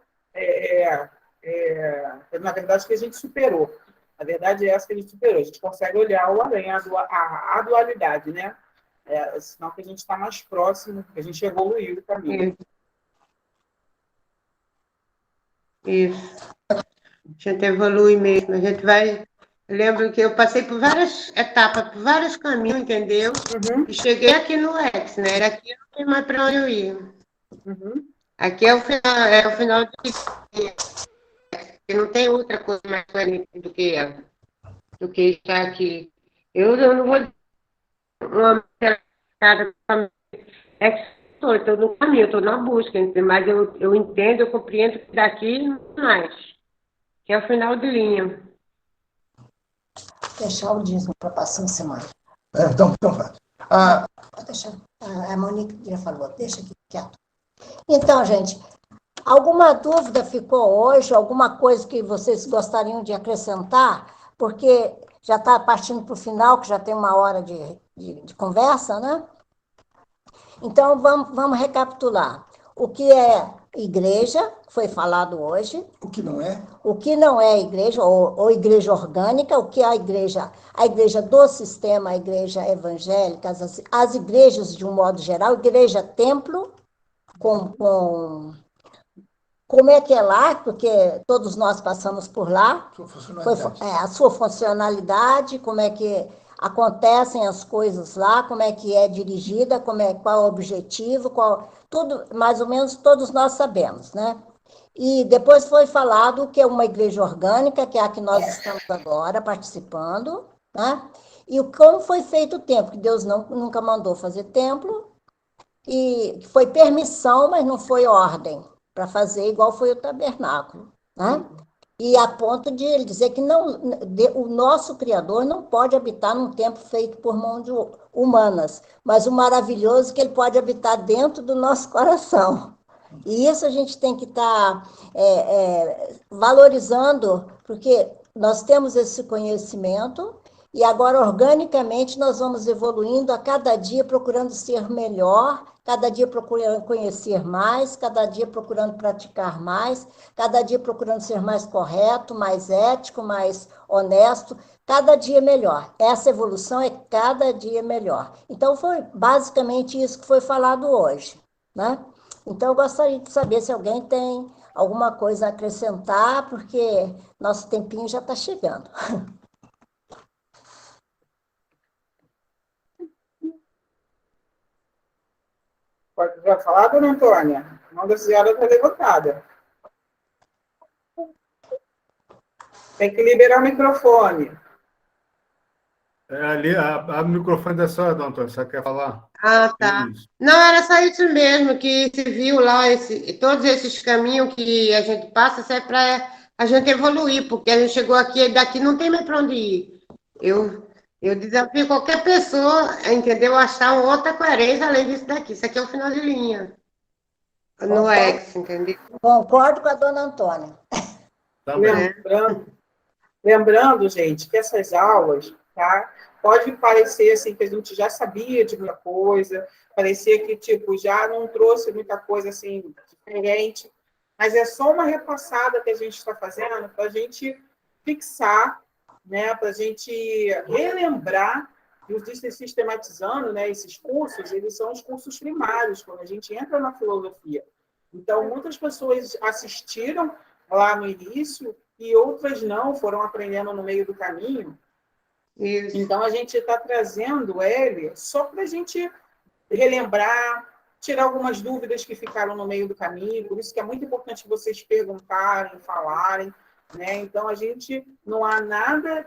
na verdade, que a gente superou. A verdade é essa que a gente superou. A gente consegue olhar o além, a dualidade, né? Senão que a gente está mais próximo, que a gente evoluiu o caminho. Isso. A gente evolui mesmo. A gente vai. Eu lembro que eu passei por várias etapas, por vários caminhos, entendeu? Uhum. E cheguei aqui no X, né? Daqui não tem mais para onde eu ir. Uhum. Aqui é o final do dia. Não tem outra coisa mais clarita do que estar aqui. Eu não vou uma cada estou no caminho, estou na busca, mas eu entendo, eu compreendo que daqui não mais, que é o final de linha. Deixar o dízimo para a próxima semana. Então vai. Pode deixar. A Monique já falou, deixa aqui quieto. Então, gente, alguma dúvida ficou hoje? Alguma coisa que vocês gostariam de acrescentar? Porque já está partindo para o final, que já tem uma hora de conversa, né? Então, vamos recapitular. O que é igreja, foi falado hoje. O que não é? O que não é igreja, ou igreja orgânica, o que é a igreja do sistema, a igreja evangélica, as igrejas de um modo geral, igreja templo, como é que é lá, porque todos nós passamos por lá, a sua funcionalidade, como é que acontecem as coisas lá, como é que é dirigida, qual é o objetivo, tudo, mais ou menos todos nós sabemos, né? E depois foi falado que é uma igreja orgânica, que é a que nós estamos agora participando, né? E como foi feito o templo, que Deus nunca mandou fazer templo, e foi permissão, mas não foi ordem para fazer igual foi o tabernáculo, né? E a ponto de ele dizer que o nosso Criador não pode habitar num templo feito por mãos humanas, mas o maravilhoso é que ele pode habitar dentro do nosso coração. E isso a gente tem que estar valorizando, porque nós temos esse conhecimento e agora, organicamente, nós vamos evoluindo a cada dia, procurando ser melhor, cada dia procurando conhecer mais, cada dia procurando praticar mais, cada dia procurando ser mais correto, mais ético, mais honesto, cada dia melhor. Essa evolução é cada dia melhor. Então, foi basicamente isso que foi falado hoje, né? Então, eu gostaria de saber se alguém tem alguma coisa a acrescentar, porque nosso tempinho já está chegando. Já falar, dona Antônia? A mão da senhora está levantada. Tem que liberar o microfone. Ali, abre o microfone da senhora, dona Antônia, você quer falar? Ah, tá. Isso. Não, era só isso mesmo, que se viu lá, todos esses caminhos que a gente passa, isso é para a gente evoluir, porque a gente chegou aqui e daqui não tem mais para onde ir. Eu desafio qualquer pessoa, entendeu? Achar uma outra coerência além disso daqui. Isso aqui é o final de linha. No X, entendeu? Concordo com a dona Antônia. Também. Lembrando, gente, que essas aulas, tá? Pode parecer assim que a gente já sabia de muita coisa, parecia que tipo já não trouxe muita coisa assim diferente, mas é só uma repassada que a gente está fazendo para a gente fixar, né? Para a gente relembrar e os sistematizando, né? Esses cursos, eles são os cursos primários quando a gente entra na filosofia. Então, muitas pessoas assistiram lá no início e outras não, foram aprendendo no meio do caminho. Isso. Então, a gente está trazendo ele só para a gente relembrar, tirar algumas dúvidas que ficaram no meio do caminho, por isso que é muito importante vocês perguntarem, falarem, né? Então, a gente não há nada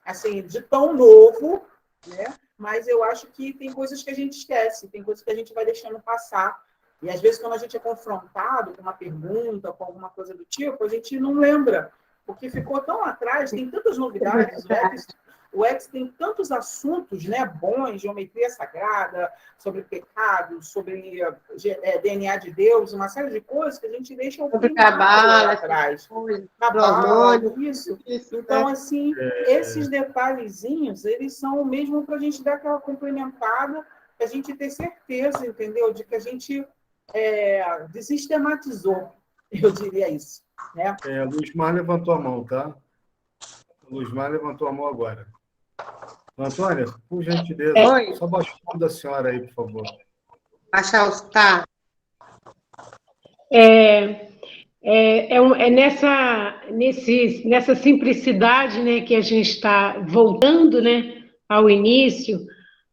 assim, de tão novo, né? Mas eu acho que tem coisas que a gente esquece, tem coisas que a gente vai deixando passar. E, às vezes, quando a gente é confrontado com uma pergunta, com alguma coisa do tipo, a gente não lembra, porque ficou tão atrás, tem tantas novidades, o X tem tantos assuntos, né, bons, geometria sagrada, sobre pecado, sobre DNA de Deus, uma série de coisas que a gente deixa um pouquinho Cabala, atrás. Cabala, Isso. Então, assim, esses detalhezinhos, eles são mesmo para a gente dar aquela complementada, para a gente ter certeza, entendeu? De que a gente desistematizou, eu diria isso. Né? A Luzmar levantou a mão, tá? A Luzmar levantou a mão agora. Antônia, por gentileza, Oi. só baixa o nome da senhora aí, por favor. Achar os tá. Nessa simplicidade, né, que a gente está voltando, né, ao início,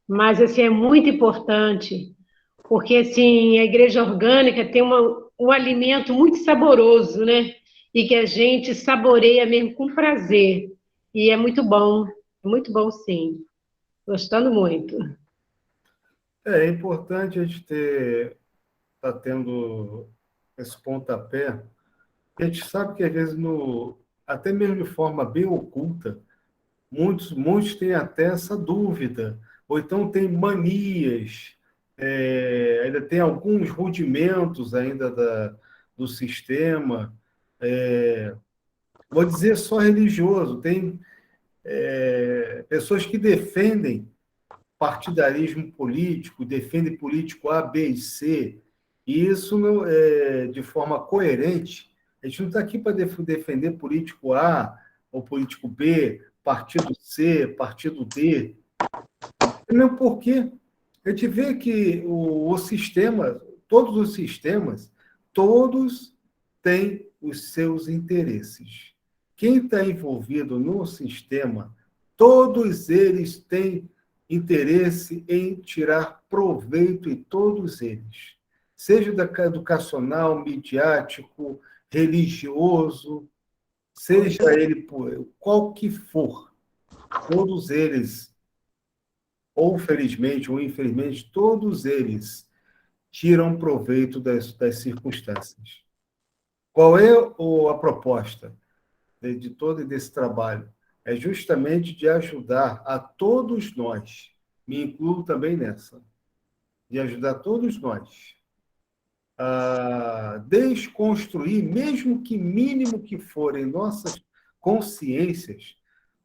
mas assim, é muito importante, porque assim, a igreja orgânica tem um alimento muito saboroso, né, e que a gente saboreia mesmo com prazer, e é muito bom sim, gostando muito. É importante a gente tá tendo esse pontapé. A gente sabe que, às vezes, até mesmo de forma bem oculta, muitos têm até essa dúvida, ou então têm manias, ainda tem alguns rudimentos ainda do sistema. Vou dizer só religioso, tem pessoas que defendem partidarismo político, defendem político A, B e C, e isso não, de forma coerente. A gente não está aqui para defender político A ou político B, partido C, partido D. Mesmo porque a gente vê que o sistema, todos têm os seus interesses. Quem está envolvido no sistema, todos eles têm interesse em tirar proveito em todos eles, seja educacional, midiático, religioso, seja ele qual que for, todos eles, ou felizmente ou infelizmente, todos eles tiram proveito das circunstâncias. Qual é a proposta de todo esse trabalho? É justamente de ajudar a todos nós, me incluo também nessa, de ajudar todos nós a desconstruir, mesmo que mínimo que forem nossas consciências,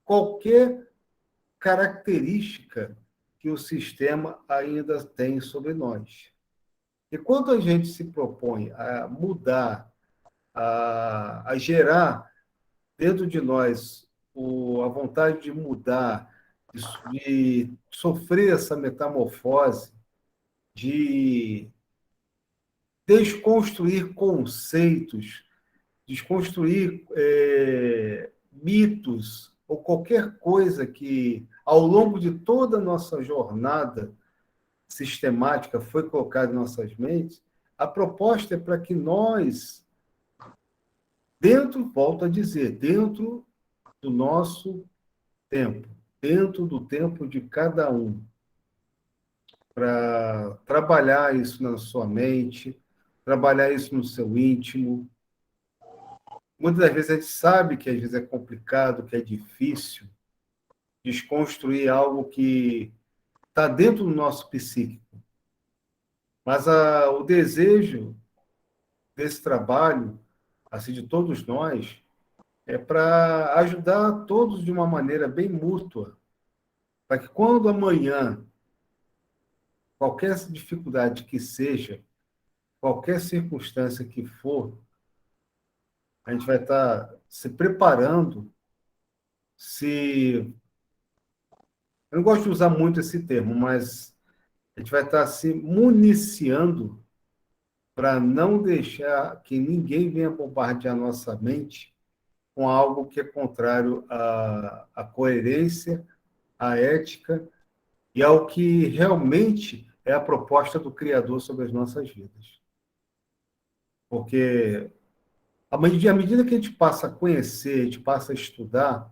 qualquer característica que o sistema ainda tem sobre nós. E quando a gente se propõe a mudar, a gerar dentro de nós a vontade de mudar, de sofrer essa metamorfose, de desconstruir conceitos, desconstruir mitos ou qualquer coisa que, ao longo de toda a nossa jornada, sistemática foi colocada em nossas mentes, a proposta é para que nós, volto a dizer, dentro do nosso tempo, dentro do tempo de cada um, para trabalhar isso na sua mente, trabalhar isso no seu íntimo. Muitas das vezes a gente sabe que às vezes é complicado, que é difícil desconstruir algo que está dentro do nosso psíquico. Mas o desejo desse trabalho, assim, de todos nós, é para ajudar todos de uma maneira bem mútua, para que quando amanhã, qualquer dificuldade que seja, qualquer circunstância que for, a gente vai estar se preparando, eu não gosto de usar muito esse termo, mas a gente vai estar se municiando para não deixar que ninguém venha bombardear nossa mente com algo que é contrário à coerência, à ética e ao que realmente é a proposta do Criador sobre as nossas vidas. Porque à medida que a gente passa a conhecer, a gente passa a estudar,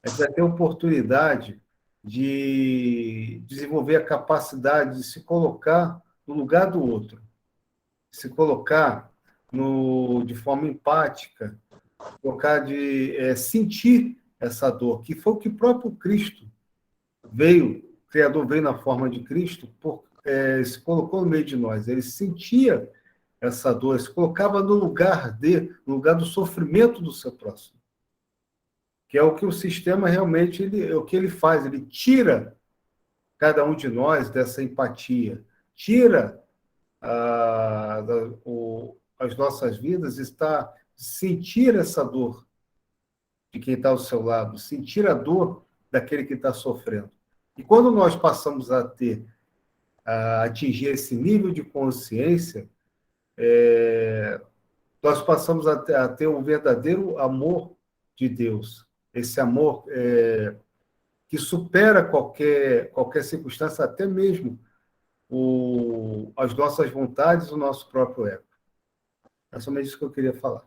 a gente vai ter a oportunidade de desenvolver a capacidade de se colocar no lugar do outro, se colocar de forma empática, colocar de sentir essa dor, que foi o que o próprio Cristo veio, o Criador veio na forma de Cristo, se colocou no meio de nós, ele sentia essa dor, se colocava no lugar do sofrimento do seu próximo, que é o que o sistema realmente, o que ele faz, ele tira cada um de nós dessa empatia, tira as nossas vidas, está sentir essa dor de quem está ao seu lado, sentir a dor daquele que está sofrendo. E quando nós passamos a atingir esse nível de consciência, nós passamos a ter um verdadeiro amor de Deus, esse amor que supera qualquer circunstância, até mesmo as nossas vontades, o nosso próprio ego. É somente isso que eu queria falar.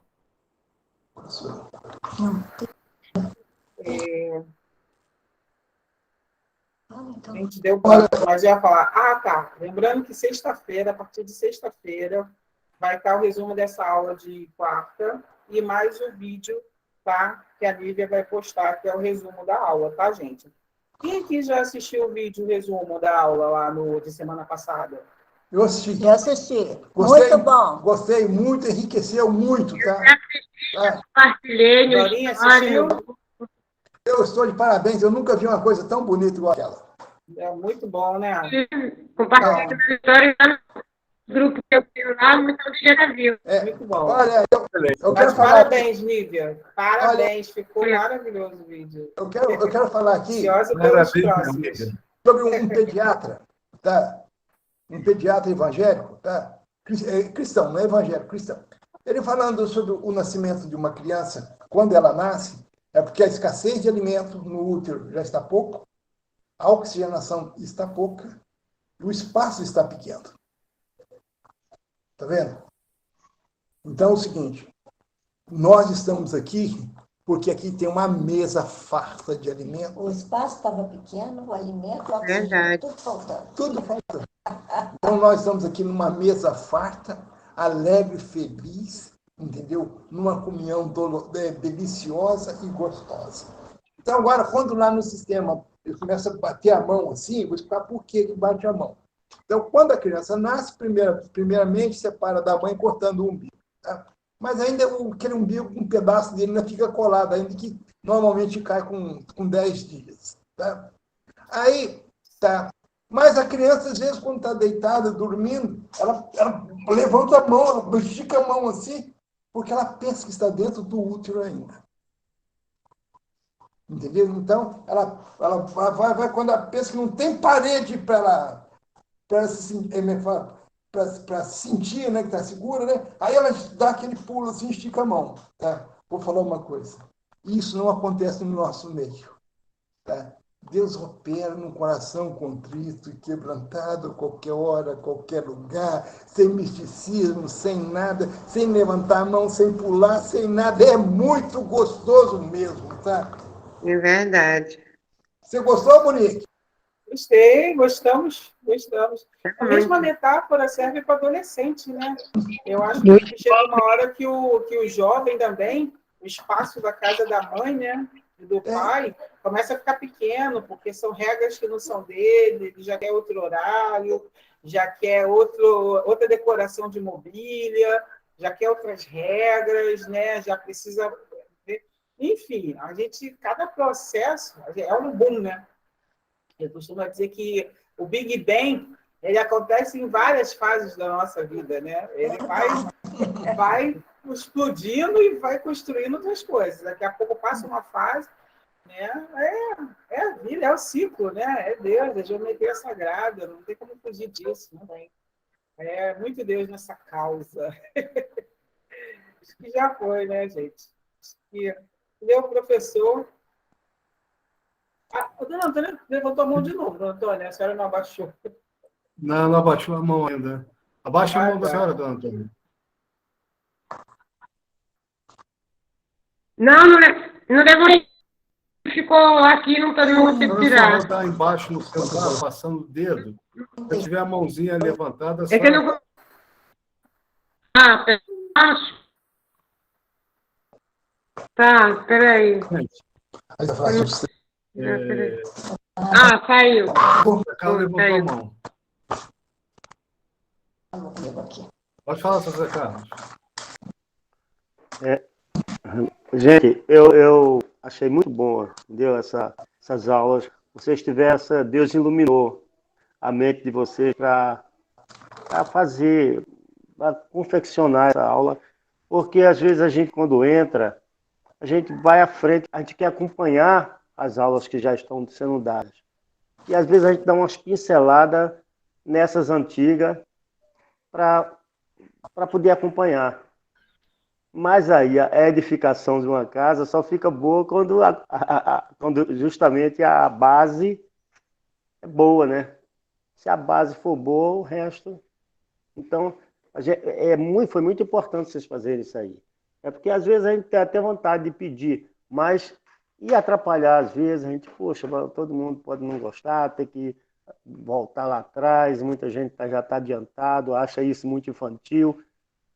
A gente deu mas eu ia falar, tá. Lembrando que sexta-feira, a partir de sexta-feira, vai estar o resumo dessa aula de quarta e mais o vídeo, tá? Que a Lívia vai postar, que é o resumo da aula, tá, gente? Quem aqui já assistiu o vídeo, o resumo da aula lá de semana passada? Eu assisti. Gostei, muito bom. Gostei muito, enriqueceu muito, tá? Compartilhei. Dorinha assistiu? Eu estou de parabéns, eu nunca vi uma coisa tão bonita igual aquela. É muito bom, né? Compartilhei a história no grupo que eu tenho lá, muita gente já viu. Muito bom. Olha, eu quero falar... Parabéns, Lívia. Parabéns, ficou maravilhoso o vídeo. Eu quero falar aqui sobre um pediatra, tá? Um pediatra evangélico, tá? Cristão, não é evangélico, cristão. Ele falando sobre o nascimento de uma criança, quando ela nasce, é porque a escassez de alimento no útero já está pouco, a oxigenação está pouca, e o espaço está pequeno. Tá vendo? Então é o seguinte, nós estamos aqui porque aqui tem uma mesa farta de alimento. O espaço estava pequeno, o alimento, o Verdade. tudo faltando. Tudo faltando. Então nós estamos aqui numa mesa farta, alegre, feliz, entendeu? Numa comunhão deliciosa e gostosa. Então agora, quando lá no sistema ele começa a bater a mão assim, eu vou explicar por que ele bate a mão. Então, quando a criança nasce, primeiramente separa da mãe cortando o umbigo. Tá? Mas ainda aquele umbigo, um pedaço dele ainda fica colado, ainda que normalmente cai com 10 dias. Tá? Aí, tá. Mas a criança, às vezes, quando está deitada, dormindo, ela levanta a mão, ela estica a mão assim, porque ela pensa que está dentro do útero ainda. Entendeu? Então, ela vai quando ela pensa que não tem parede para sentir, né, que está segura, né? Aí ela dá aquele pulo assim, estica a mão. Tá? Vou falar uma coisa. Isso não acontece no nosso meio. Tá? Deus opera num coração contrito e quebrantado, a qualquer hora, a qualquer lugar, sem misticismo, sem nada, sem levantar a mão, sem pular, sem nada. É muito gostoso mesmo, tá? É verdade. Você gostou, Monique? Gostei, gostamos. A Muito. mesma metáfora serve para adolescente, né? Eu acho Muito que chega uma hora que o jovem também, o espaço da casa da mãe, né? E do pai, começa a ficar pequeno, porque são regras que não são dele, ele já quer outro horário, já quer outra decoração de mobília, já quer outras regras, né? Já precisa. Enfim, cada processo é um boom, né? Eu costumo dizer que o Big Bang ele acontece em várias fases da nossa vida, né? Ele vai explodindo e vai construindo outras coisas. Daqui a pouco passa uma fase, né? É a vida, é o ciclo, né? É Deus, é geometria sagrada, não tem como fugir disso, não tem. É muito Deus nessa causa. Acho que já foi, né, gente? Acho que meu professor. O dona Antônia levantou a mão de novo, dona Antônia, a senhora não abaixou. Não, não abaixou a mão ainda. Abaixa a mão da tá. senhora, dona Antônia. Não devo. Ficou aqui, não consigo Quando a tirar. senhora está embaixo no celular, passando o dedo, se tiver a mãozinha levantada, a É que eu senhora... não. Ah, acho. Tá, peraí. Ah, saiu. Ela levantou a mão. Pode falar, José Carlos. Gente, eu achei muito bom, entendeu? Essas aulas. Vocês tiveram Deus iluminou a mente de vocês para fazer, para confeccionar essa aula, porque às vezes a gente, quando entra, a gente vai à frente, a gente quer acompanhar as aulas que já estão sendo dadas. E às vezes a gente dá umas pinceladas nessas antigas para poder acompanhar. Mas aí a edificação de uma casa só fica boa quando, quando justamente a base é boa, né? Se a base for boa, o resto... Então, foi muito importante vocês fazerem isso aí. É porque às vezes a gente tem até vontade de pedir, mas ia atrapalhar às vezes, a gente, poxa, todo mundo pode não gostar, ter que voltar lá atrás, muita gente já está adiantado, acha isso muito infantil.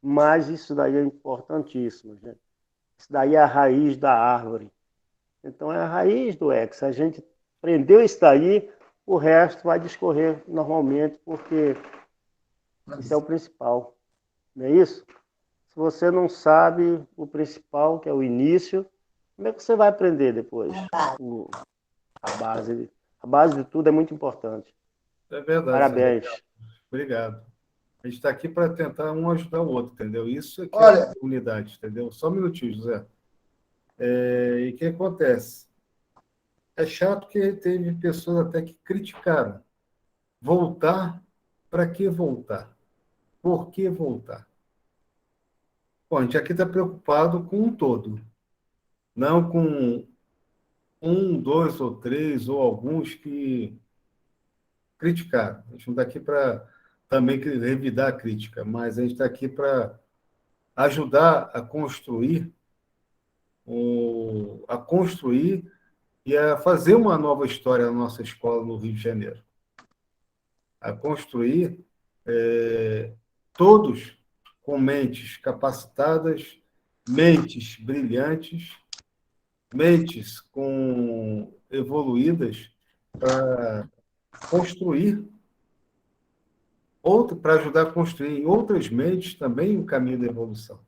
Mas isso daí é importantíssimo, gente. Isso daí é a raiz da árvore. Então, é a raiz do ex. A gente prendeu isso daí, o resto vai discorrer normalmente, porque isso é o principal. Não é isso? Se você não sabe o principal, que é o início, como é que você vai aprender depois? A base. A base de tudo é muito importante. É verdade. Parabéns. Obrigado. A gente está aqui para tentar um ajudar o outro, entendeu? Isso é que Olha, é a unidade, entendeu? Só um minutinho, José. E o que acontece? É chato que teve pessoas até que criticaram. Voltar, para que voltar? Por que voltar? Bom, a gente aqui está preocupado com um todo, não com um, dois ou três, ou alguns que criticaram. A gente não está aqui para também revidar a crítica, mas a gente está aqui para ajudar a construir e a fazer uma nova história na nossa escola no Rio de Janeiro. A construir todos com mentes capacitadas, mentes brilhantes, mentes evoluídas para construir para ajudar a construir em outras mentes também o caminho da evolução.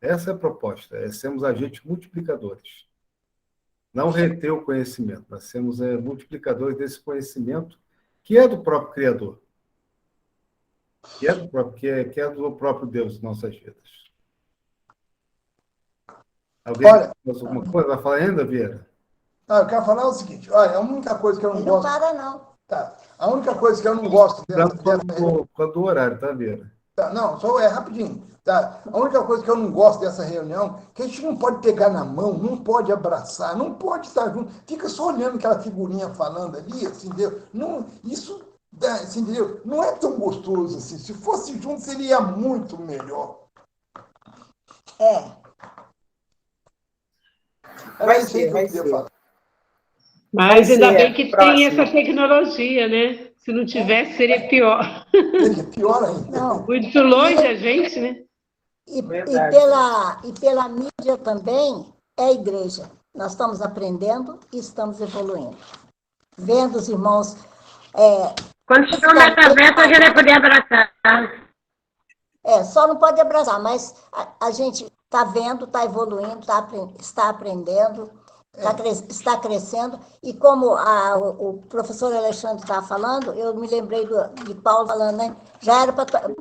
Essa é a proposta, sermos agentes multiplicadores. Não reter o conhecimento, nós sermos multiplicadores desse conhecimento que é do próprio Criador, que é do próprio Deus em nossas vidas. Alguém tem alguma coisa? Vai falar ainda, Vieira? Não, eu quero falar o seguinte, olha, a única coisa que eu não gosto... Não para, não. Tá. A única coisa que eu não gosto Cuidado com o horário, tá, Vieira? Tá, não, só é rapidinho. Tá? A única coisa que eu não gosto dessa reunião é que a gente não pode pegar na mão, não pode abraçar, não pode estar junto. Fica só olhando aquela figurinha falando ali, assim, entendeu? Não, isso, assim, entendeu? Não é tão gostoso assim. Se fosse junto, seria muito melhor. Era isso aí que eu queria falar. Mas ainda bem que próximo. tem essa tecnologia, né? Se não tivesse, seria pior. Seria pior ainda. Não. Muito longe a gente, né? E Verdade. pela mídia também é a igreja. Nós estamos aprendendo e estamos evoluindo. Vendo os irmãos. Quando chegar o metaverso, a gente vai poder abraçar. Só não pode abraçar, mas a gente está vendo, está evoluindo, está aprendendo, está crescendo. E como o professor Alexandre estava falando, eu me lembrei de Paulo falando, né?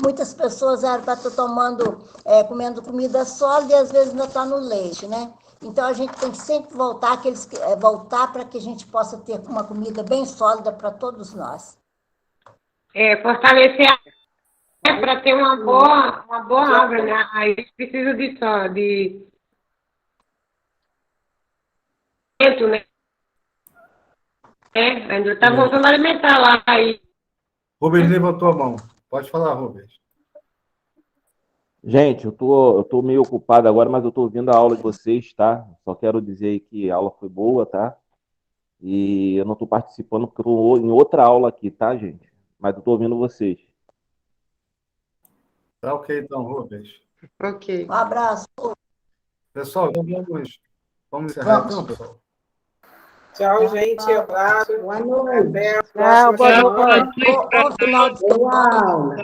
Muitas pessoas eram para estar comendo comida sólida e às vezes ainda está no leite, né? Então a gente tem que sempre voltar para que a gente possa ter uma comida bem sólida para todos nós. Fortalecer para ter uma boa árvore, né? Aí precisa de né? Ainda está voltando a alimentar lá. Aí. Rubens levantou a mão. Pode falar, Rubens. Gente, eu tô meio ocupado agora, mas eu tô ouvindo a aula de vocês, tá? Só quero dizer aí que a aula foi boa, tá? E eu não tô participando porque eu tô em outra aula aqui, tá, gente? Mas eu tô ouvindo vocês. Tá ok, então, Rubens. Ok. Um abraço. Pessoal, vamos encerrar então, pessoal. Tchau, gente. Abraço. Boa noite. Até a Tchau, próxima boa semana. noite. Bom final de semana. Boa aula.